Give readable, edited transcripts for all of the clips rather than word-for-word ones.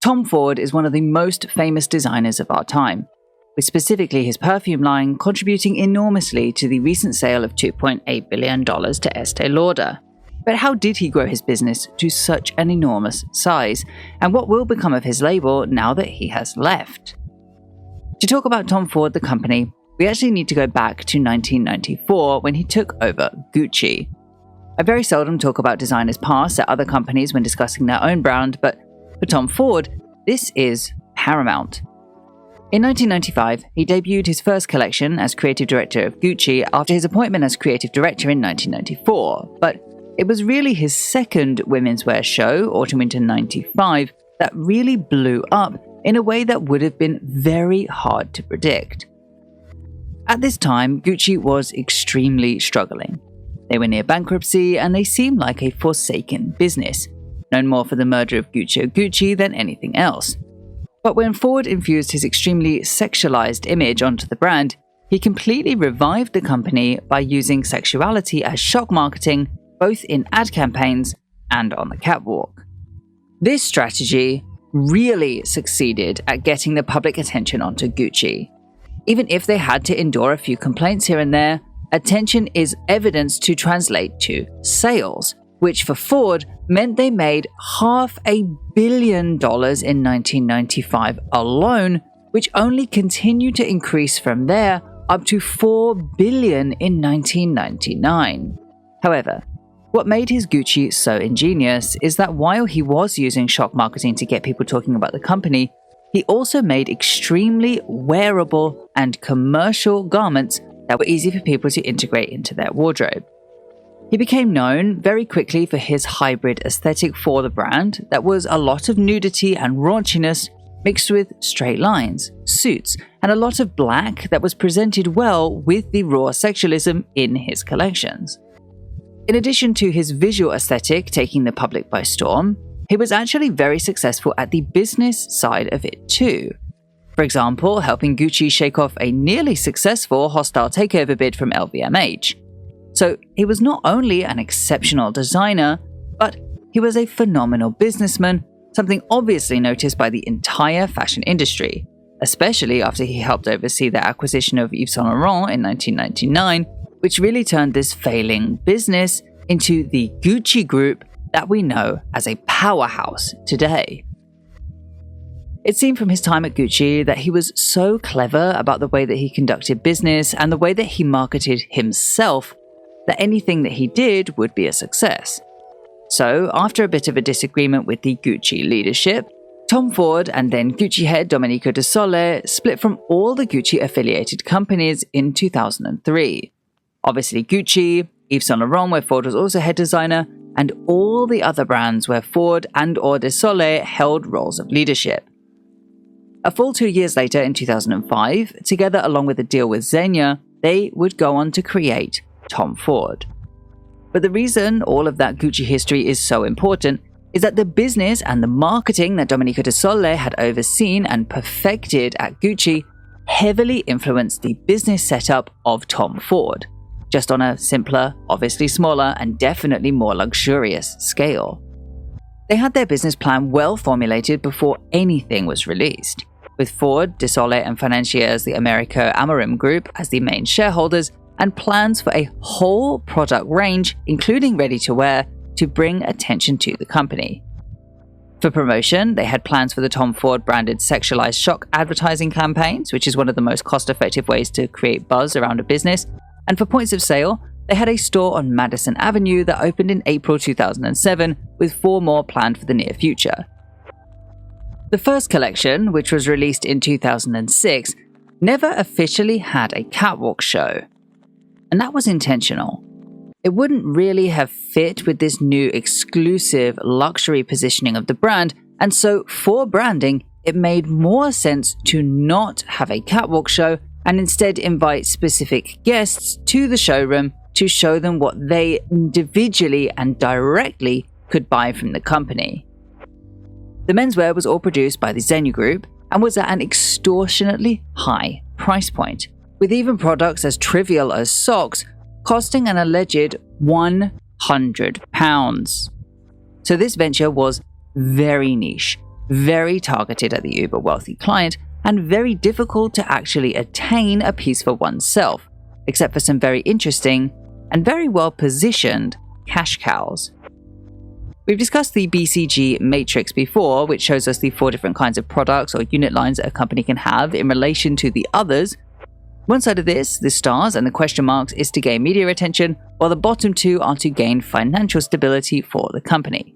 Tom Ford is one of the most famous designers of our time, with specifically his perfume line contributing enormously to the recent sale of $2.8 billion to Estée Lauder. But how did he grow his business to such an enormous size, and what will become of his label now that he has left? To talk about Tom Ford, the company, we actually need to go back to 1994 when he took over Gucci. I very seldom talk about designers past at other companies when discussing their own brand, but for Tom Ford, this is paramount. In 1995, he debuted his first collection as creative director of Gucci after his appointment as creative director in 1994, but it was really his second women's wear show, Autumn/Winter 95, that really blew up in a way that would have been very hard to predict. At this time, Gucci was extremely struggling. They were near bankruptcy and they seemed like a forsaken business, known more for the murder of Gucci than anything else. But when Ford infused his extremely sexualized image onto the brand, he completely revived the company by using sexuality as shock marketing, both in ad campaigns and on the catwalk. This strategy really succeeded at getting the public attention onto Gucci. Even if they had to endure a few complaints here and there, attention is evidence to translate to sales, which for Ford meant they made $500 million in 1995 alone, which only continued to increase from there up to $4 billion in 1999. However, what made his Gucci so ingenious is that while he was using shock marketing to get people talking about the company, he also made extremely wearable and commercial garments that were easy for people to integrate into their wardrobe. He became known very quickly for his hybrid aesthetic for the brand that was a lot of nudity and raunchiness mixed with straight lines, suits, and a lot of black that was presented well with the raw sexualism in his collections. In addition to his visual aesthetic taking the public by storm, he was actually very successful at the business side of it too. For example, helping Gucci shake off a nearly successful hostile takeover bid from LVMH. So he was not only an exceptional designer, but he was a phenomenal businessman, something obviously noticed by the entire fashion industry, especially after he helped oversee the acquisition of Yves Saint Laurent in 1999, which really turned this failing business into the Gucci Group that we know as a powerhouse today. It seemed from his time at Gucci that he was so clever about the way that he conducted business and the way that he marketed himself that anything that he did would be a success. So, after a bit of a disagreement with the Gucci leadership, Tom Ford and then Gucci head Domenico De Sole split from all the Gucci-affiliated companies in 2003. Obviously Gucci, Yves Saint Laurent, where Ford was also head designer, and all the other brands where Ford and/or De Sole held roles of leadership. A full 2 years later, in 2005, together along with a deal with Zegna, they would go on to create Tom Ford. But the reason all of that Gucci history is so important is that the business and the marketing that Domenico De Sole had overseen and perfected at Gucci heavily influenced the business setup of Tom Ford, just on a simpler, obviously smaller, and definitely more luxurious scale. They had their business plan well formulated before anything was released, with Ford, De Sole, and financiers the Americo Amorim Group as the main shareholders, and plans for a whole product range, including ready-to-wear, to bring attention to the company. For promotion, they had plans for the Tom Ford branded sexualized shock advertising campaigns, which is one of the most cost-effective ways to create buzz around a business. And for points of sale, they had a store on Madison Avenue that opened in April 2007, with 4 more planned for the near future. The first collection, which was released in 2006, never officially had a catwalk show. And that was intentional. It wouldn't really have fit with this new exclusive luxury positioning of the brand, and so for branding, it made more sense to not have a catwalk show and instead invite specific guests to the showroom to show them what they individually and directly could buy from the company. The menswear was all produced by the Zegna Group and was at an extortionately high price point, with even products as trivial as socks costing an alleged £100. So this venture was very niche, very targeted at the uber wealthy client, and very difficult to actually attain a piece for oneself, except for some very interesting and very well positioned cash cows. We've discussed the BCG Matrix before, which shows us the 4 different kinds of products or unit lines that a company can have in relation to the others. One side of this, the stars and the question marks, is to gain media attention, while the bottom 2 are to gain financial stability for the company.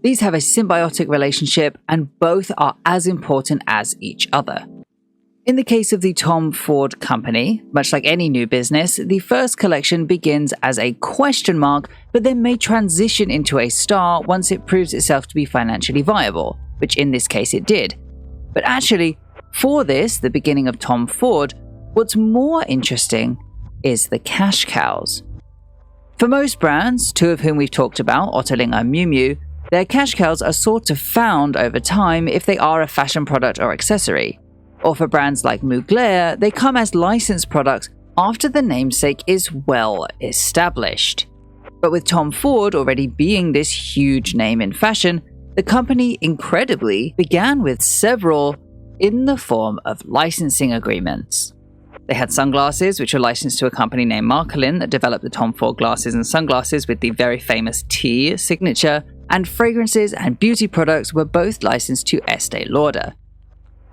These have a symbiotic relationship, and both are as important as each other. In the case of the Tom Ford Company, much like any new business, the first collection begins as a question mark, but then may transition into a star once it proves itself to be financially viable, which in this case it did. But actually, for this, the beginning of Tom Ford, what's more interesting is the cash cows. For most brands, 2 of whom we've talked about, Otterling and Miu Miu, their cash cows are sort of found over time if they are a fashion product or accessory. Or for brands like Mugler, they come as licensed products after the namesake is well established. But with Tom Ford already being this huge name in fashion, the company incredibly began with several in the form of licensing agreements. They had sunglasses, which were licensed to a company named Marcolin that developed the Tom Ford glasses and sunglasses with the very famous T signature, and fragrances and beauty products were both licensed to Estée Lauder.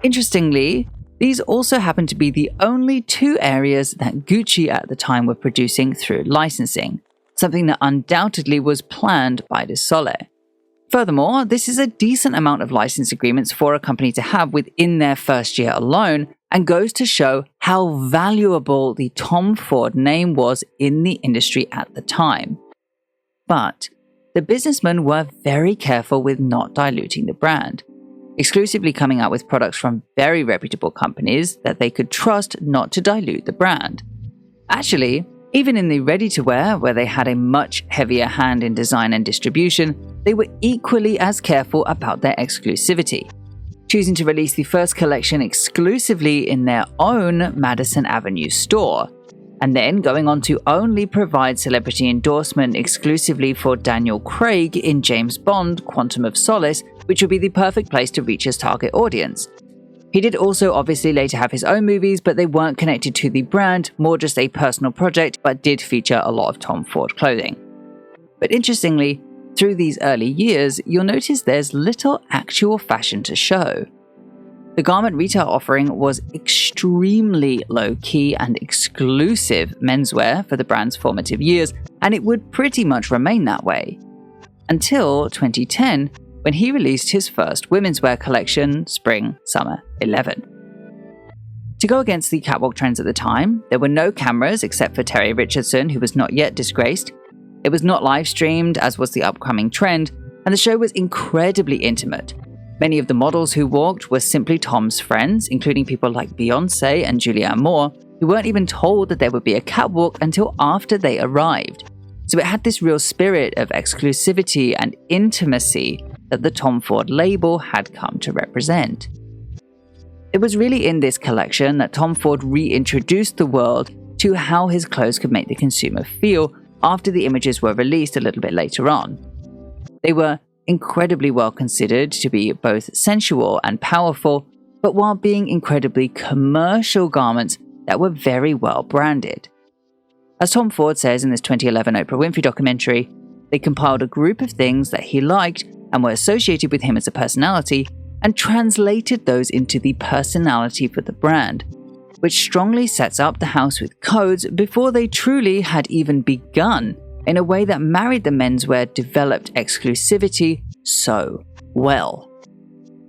Interestingly, these also happen to be the only 2 areas that Gucci at the time were producing through licensing, something that undoubtedly was planned by De Sole. Furthermore, this is a decent amount of license agreements for a company to have within their first year alone, and goes to show how valuable the Tom Ford name was in the industry at the time. But the businessmen were very careful with not diluting the brand, exclusively coming out with products from very reputable companies that they could trust not to dilute the brand. Actually, even in the ready-to-wear, where they had a much heavier hand in design and distribution, they were equally as careful about their exclusivity, choosing to release the first collection exclusively in their own Madison Avenue store, and then going on to only provide celebrity endorsement exclusively for Daniel Craig in James Bond: Quantum of Solace, which would be the perfect place to reach his target audience. He did also obviously later have his own movies, but they weren't connected to the brand, more just a personal project, but did feature a lot of Tom Ford clothing. But interestingly, through these early years, you'll notice there's little actual fashion to show. The garment retail offering was extremely low-key and exclusive menswear for the brand's formative years, and it would pretty much remain that way. Until 2010, when he released his first women's wear collection, Spring/Summer 11. To go against the catwalk trends at the time, there were no cameras except for Terry Richardson, who was not yet disgraced. It was not live-streamed, as was the upcoming trend, and the show was incredibly intimate. Many of the models who walked were simply Tom's friends, including people like Beyoncé and Julianne Moore, who weren't even told that there would be a catwalk until after they arrived. So it had this real spirit of exclusivity and intimacy that the Tom Ford label had come to represent. It was really in this collection that Tom Ford reintroduced the world to how his clothes could make the consumer feel after the images were released a little bit later on. They were incredibly well considered to be both sensual and powerful, but while being incredibly commercial garments that were very well branded. As Tom Ford says in this 2011 Oprah Winfrey documentary, they compiled a group of things that he liked and were associated with him as a personality, and translated those into the personality for the brand, which strongly sets up the house with codes before they truly had even begun, in a way that married the menswear developed exclusivity so well.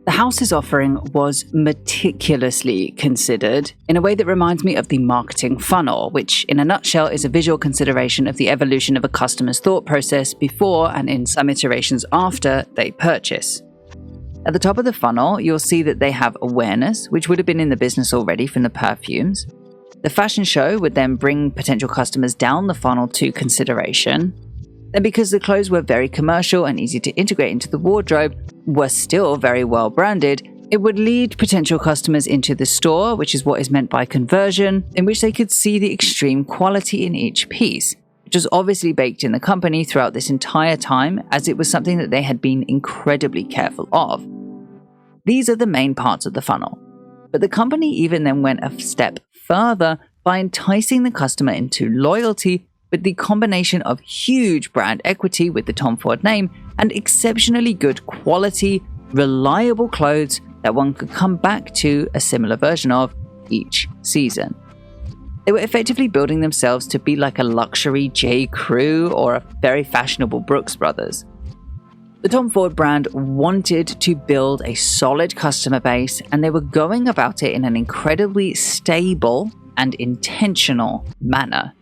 The house's offering was meticulously considered in a way that reminds me of the marketing funnel, which in a nutshell is a visual consideration of the evolution of a customer's thought process before and in some iterations after they purchase. At the top of the funnel, you'll see that they have awareness, which would have been in the business already from the perfumes. The fashion show would then bring potential customers down the funnel to consideration. Then, because the clothes were very commercial and easy to integrate into the wardrobe, were still very well branded, it would lead potential customers into the store, which is what is meant by conversion, in which they could see the extreme quality in each piece, which was obviously baked in the company throughout this entire time, as it was something that they had been incredibly careful of. These are the main parts of the funnel. But the company even then went a step further by enticing the customer into loyalty with the combination of huge brand equity with the Tom Ford name and exceptionally good quality, reliable clothes that one could come back to a similar version of each season. They were effectively building themselves to be like a luxury J. Crew or a very fashionable Brooks Brothers. The Tom Ford brand wanted to build a solid customer base, and they were going about it in an incredibly stable and intentional manner.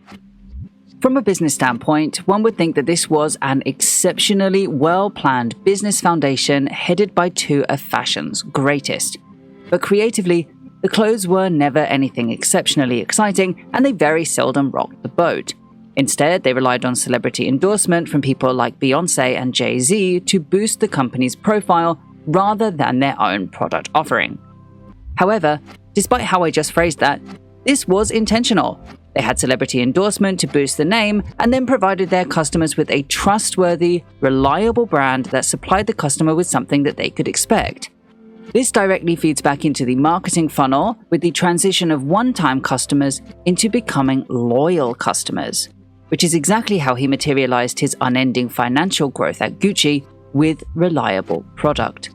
From a business standpoint, one would think that this was an exceptionally well-planned business foundation headed by two of fashion's greatest. But creatively, the clothes were never anything exceptionally exciting, and they very seldom rocked the boat. Instead, they relied on celebrity endorsement from people like Beyoncé and Jay-Z to boost the company's profile rather than their own product offering. However, despite how I just phrased that, this was intentional. They had celebrity endorsement to boost the name and then provided their customers with a trustworthy, reliable brand that supplied the customer with something that they could expect. This directly feeds back into the marketing funnel with the transition of one-time customers into becoming loyal customers, which is exactly how he materialized his unending financial growth at Gucci with reliable product.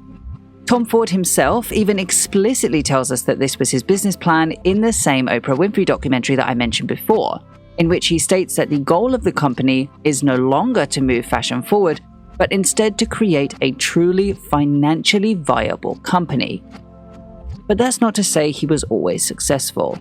Tom Ford himself even explicitly tells us that this was his business plan in the same Oprah Winfrey documentary that I mentioned before, in which he states that the goal of the company is no longer to move fashion forward, but instead to create a truly financially viable company. But that's not to say he was always successful.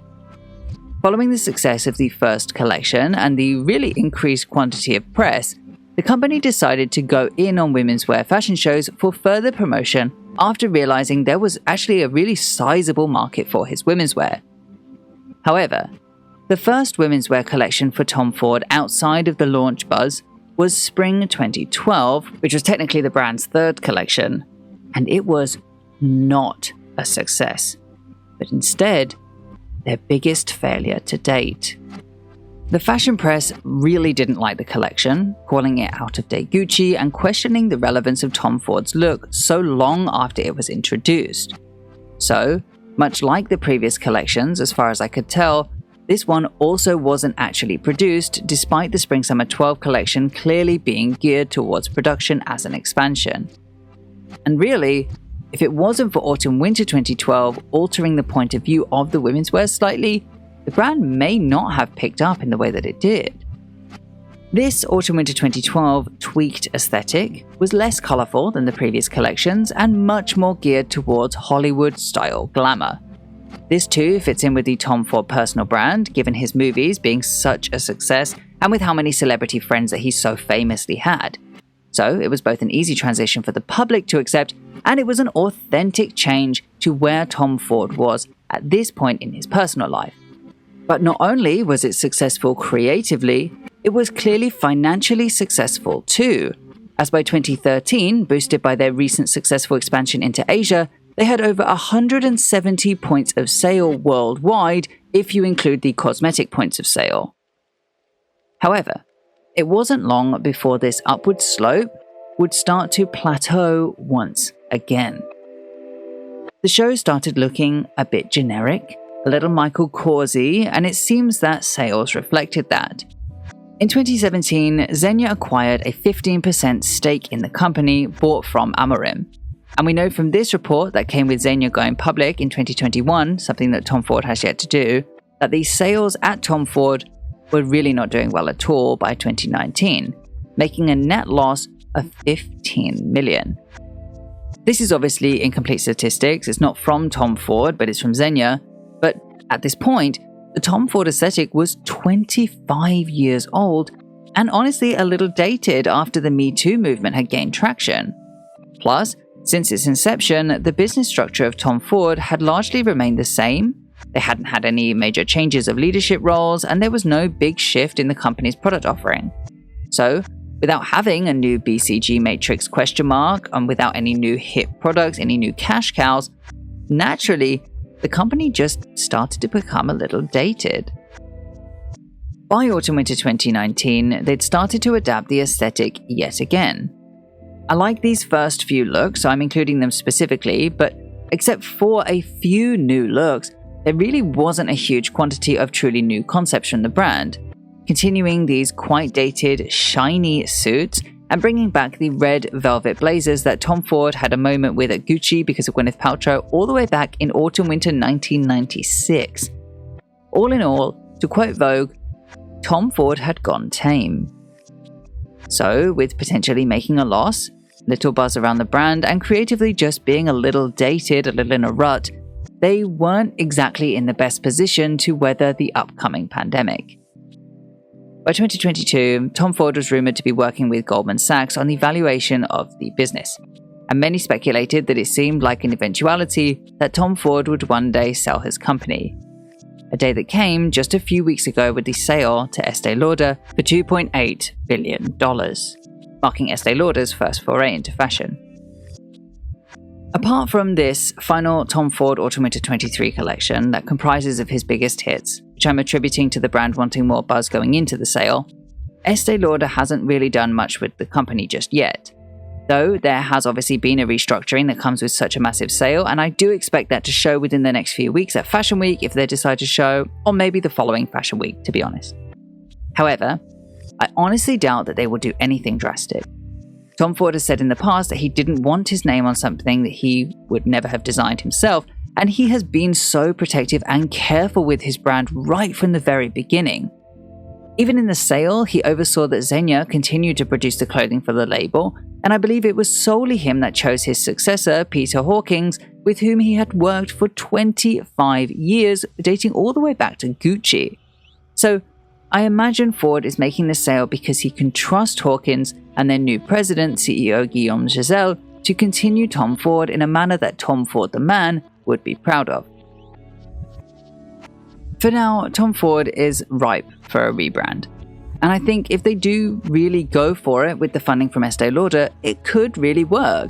Following the success of the first collection and the really increased quantity of press, the company decided to go in on women's wear fashion shows for further promotion after realizing there was actually a really sizable market for his women's wear. However, the first women's wear collection for Tom Ford outside of the launch buzz was Spring 2012, which was technically the brand's third collection, and it was not a success, but instead their biggest failure to date. The fashion press really didn't like the collection, calling it out-of-date Gucci and questioning the relevance of Tom Ford's look so long after it was introduced. So, much like the previous collections, as far as I could tell, this one also wasn't actually produced, despite the Spring-Summer 12 collection clearly being geared towards production as an expansion. And really, if it wasn't for Autumn-Winter 2012 altering the point of view of the women's wear slightly, the brand may not have picked up in the way that it did. This Autumn-Winter 2012 tweaked aesthetic was less colourful than the previous collections and much more geared towards Hollywood-style glamour. This too fits in with the Tom Ford personal brand, given his movies being such a success and with how many celebrity friends that he so famously had. So it was both an easy transition for the public to accept, and it was an authentic change to where Tom Ford was at this point in his personal life. But not only was it successful creatively, it was clearly financially successful too, as by 2013, boosted by their recent successful expansion into Asia, they had over 170 points of sale worldwide if you include the cosmetic points of sale. However, it wasn't long before this upward slope would start to plateau once again. The show started looking a bit generic, a little Michael Korsy, and it seems that sales reflected that. In 2017, Zegna acquired a 15% stake in the company bought from Amorim. And we know from this report that came with Zegna going public in 2021, something that Tom Ford has yet to do, that the sales at Tom Ford were really not doing well at all by 2019, making a net loss of 15 million. This is obviously incomplete statistics. It's not from Tom Ford, but it's from Zegna. But at this point, the Tom Ford aesthetic was 25 years old and honestly a little dated after the Me Too movement had gained traction. Plus, since its inception, the business structure of Tom Ford had largely remained the same. They hadn't had any major changes of leadership roles, and there was no big shift in the company's product offering. So, without having a new BCG Matrix ? And without any new hip products, any new cash cows, naturally, the company just started to become a little dated. By Autumn-Winter 2019, they'd started to adapt the aesthetic yet again. I like these first few looks, so I'm including them specifically, but Except for a few new looks, there really wasn't a huge quantity of truly new concepts from the brand, continuing these quite dated, shiny suits and bringing back the red velvet blazers that Tom Ford had a moment with at Gucci because of Gwyneth Paltrow all the way back in autumn-winter 1996. All in all, to quote Vogue, Tom Ford had gone tame. So, with potentially making a loss, little buzz around the brand, and creatively just being a little dated, a little in a rut, they weren't exactly in the best position to weather the upcoming pandemic. By 2022, Tom Ford was rumored to be working with Goldman Sachs on the valuation of the business, and many speculated that it seemed like an eventuality that Tom Ford would one day sell his company. A day that came just a few weeks ago with the sale to Estée Lauder for $2.8 billion, marking Estée Lauder's first foray into fashion. Apart from this final Tom Ford Autumn/Winter 23 collection that comprises of his biggest hits, which I'm attributing to the brand wanting more buzz going into the sale, Estée Lauder hasn't really done much with the company just yet. Though there has obviously been a restructuring that comes with such a massive sale, and I do expect that to show within the next few weeks at Fashion Week if they decide to show, or maybe the following Fashion Week, to be honest. However, I honestly doubt that they will do anything drastic. Tom Ford has said in the past that he didn't want his name on something that he would never have designed himself, and he has been so protective and careful with his brand right from the very beginning. Even in the sale, he oversaw that Zegna continued to produce the clothing for the label, and I believe it was solely him that chose his successor, Peter Hawkings, with whom he had worked for 25 years, dating all the way back to Gucci. So, I imagine Ford is making the sale because he can trust Hawkins and their new president, CEO Guillaume Giselle, to continue Tom Ford in a manner that Tom Ford the man would be proud of. For now, Tom Ford is ripe for a rebrand. And I think if they do really go for it with the funding from Estée Lauder, it could really work.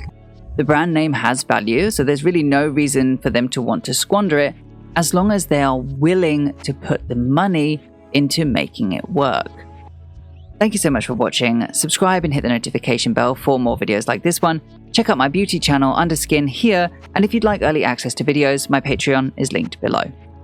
The brand name has value, so there's really no reason for them to want to squander it, as long as they are willing to put the money into making it work. Thank you so much for watching. Subscribe and hit the notification bell for more videos like this one. Check out my beauty channel Underskin here, and if you'd like early access to videos, my Patreon is linked below.